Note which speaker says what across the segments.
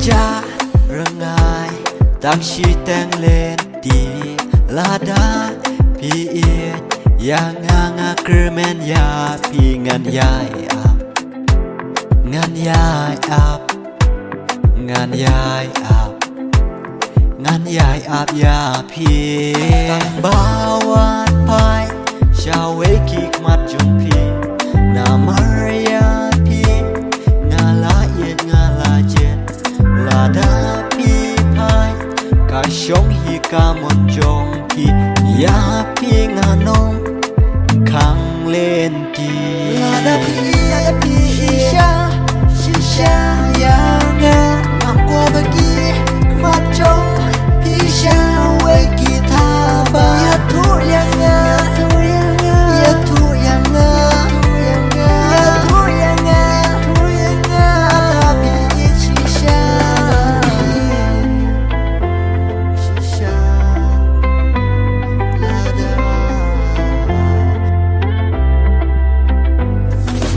Speaker 1: cha rangai tak shi tang len ti lada pi it yang nga kermen ya pi ngan yai ap ngan yai ap ngan yai ap ngan yai ap ya pi tang bawat pai shawe kik mat jung pi na maria pi ngala yet ngala jet lada pi pai ka shong hi ka mon jong pi ya pi nganong khang lên ti lada pi ya pi sha sha ya nga ngam qua bagi mat jong pi sha we ki tha ba ya thu yang nga ya thu yang nga ya thu yang nga ta pi chi sha sha lada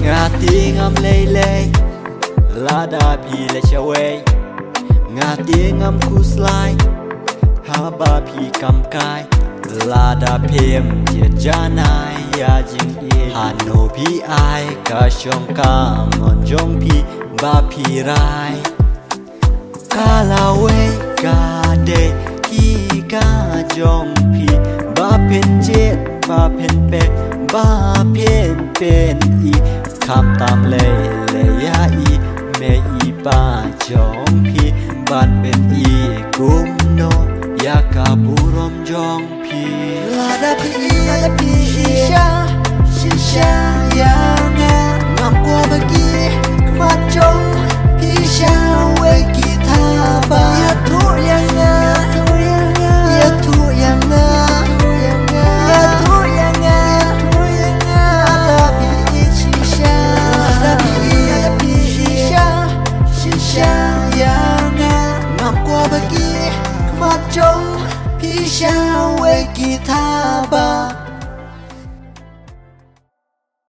Speaker 1: nga tiếng âm lê lê lada pi le chawe nga tiếng âm khu slide ha ba pi kam kai lada phem je janai ya jing e hano pi ai ka shom ka mon jong pi ba pi rai ka la we ka de ki ka jong pi ba pen jet ba pen pe ba pen pen i kham tam le le ya i me i ba jong pi ban pen i kum no ya ka burom jong pi lada pi sha sha ya nga ngam qua bagi mat jong pi sha we ki tha ba ya thu yang nga ya thu yang nga ya thu yang nga ta pi chi sha lada pi sha ya nga ngam qua bagi mat jong pi sha we ki tha ba